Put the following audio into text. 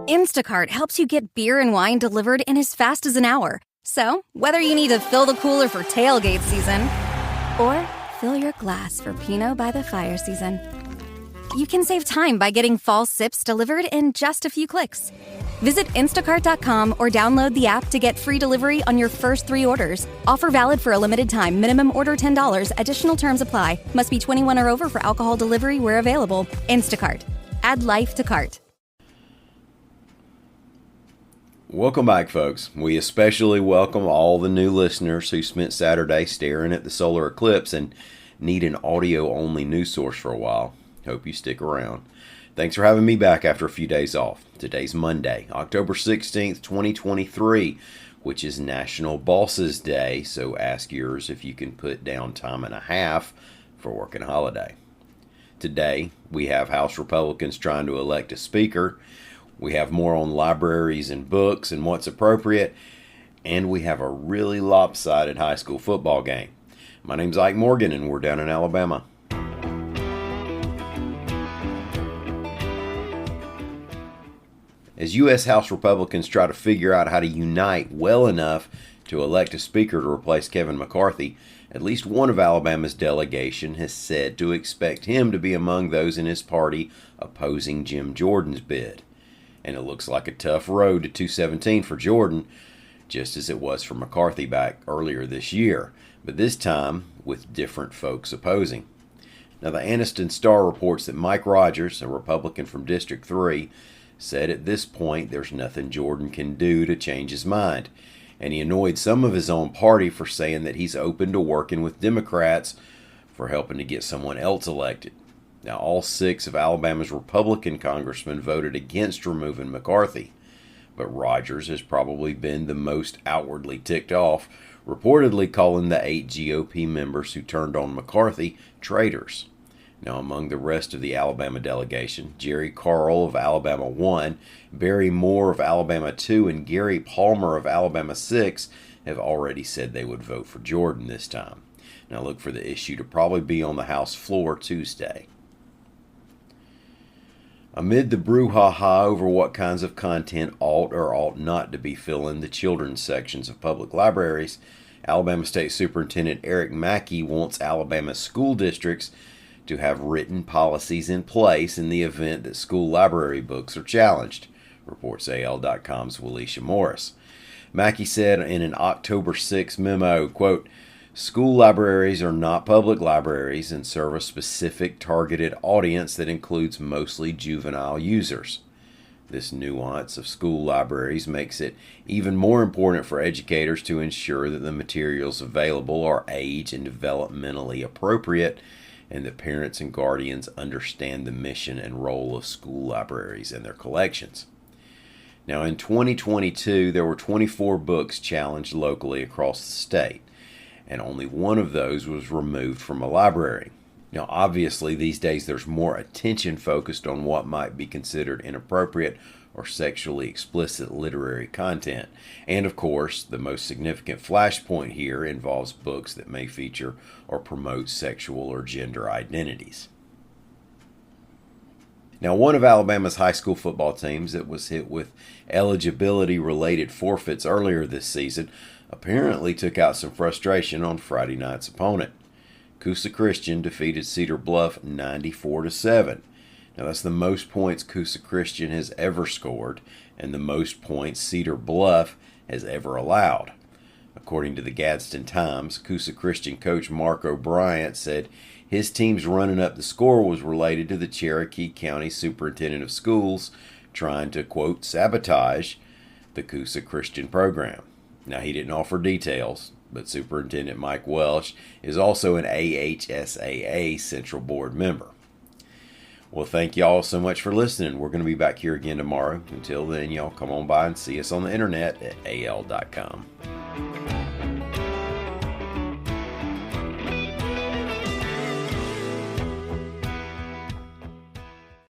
Instacart helps you get beer and wine delivered in as fast as an hour. So, whether you need to fill the cooler for tailgate season or fill your glass for Pinot by the fire season, you can save time by getting fall sips delivered in just a few clicks. Visit instacart.com or download the app to get free delivery on your first 3 orders. Offer valid for a limited time. Minimum order $10. Additional terms apply. Must be 21 or over for alcohol delivery where available. Instacart. Add life to cart. Welcome back, folks. We especially welcome all the new listeners who spent Saturday staring at the solar eclipse and need an audio-only news source for a while. Hope you stick around. Thanks for having me back after a few days off. Today's Monday, October 16th, 2023, which is National Bosses Day, so ask yours if you can put down time and a half for working holiday. Today, we have House Republicans trying to elect a speaker. We have more on libraries and books and what's appropriate. And we have a really lopsided high school football game. My name's Ike Morgan, and we're down in Alabama. As U.S. House Republicans try to figure out how to unite well enough to elect a speaker to replace Kevin McCarthy, at least one of Alabama's delegation has said to expect him to be among those in his party opposing Jim Jordan's bid. And it looks like a tough road to 217 for Jordan, just as it was for McCarthy back earlier this year, but this time with different folks opposing. Now, the Anniston Star reports that Mike Rogers, a Republican from District 3, said at this point there's nothing Jordan can do to change his mind, and he annoyed some of his own party for saying that he's open to working with Democrats for helping to get someone else elected. Now, all 6 of Alabama's Republican congressmen voted against removing McCarthy, but Rogers has probably been the most outwardly ticked off, reportedly calling the 8 GOP members who turned on McCarthy traitors. Now, among the rest of the Alabama delegation, Jerry Carl of Alabama 1, Barry Moore of Alabama 2, and Gary Palmer of Alabama 6 have already said they would vote for Jordan this time. Now, look for the issue to probably be on the House floor Tuesday. Amid the brouhaha over what kinds of content ought or ought not to be filling the children's sections of public libraries, Alabama State Superintendent Eric Mackey wants Alabama school districts to have written policies in place in the event that school library books are challenged, reports AL.com's Walisha Morris. Mackey said in an October 6 memo, quote, "School libraries are not public libraries and serve a specific targeted audience that includes mostly juvenile users. This nuance of school libraries makes it even more important for educators to ensure that the materials available are age and developmentally appropriate and that parents and guardians understand the mission and role of school libraries and their collections." Now, in 2022, there were 24 books challenged locally across the state, and only one of those was removed from a library. Now, obviously, these days there's more attention focused on what might be considered inappropriate or sexually explicit literary content. And, of course, the most significant flashpoint here involves books that may feature or promote sexual or gender identities. Now, one of Alabama's high school football teams that was hit with eligibility-related forfeits earlier this season apparently took out some frustration on Friday night's opponent. Coosa Christian defeated Cedar Bluff 94-7. Now, that's the most points Coosa Christian has ever scored and the most points Cedar Bluff has ever allowed. According to the Gadsden Times, Coosa Christian coach Mark O'Brien said his team's running up the score was related to the Cherokee County Superintendent of Schools trying to, quote, sabotage the Coosa Christian program. Now, he didn't offer details, but Superintendent Mike Welsh is also an AHSAA Central Board member. Well, thank y'all so much for listening. We're going to be back here again tomorrow. Until then, y'all come on by and see us on the internet at al.com.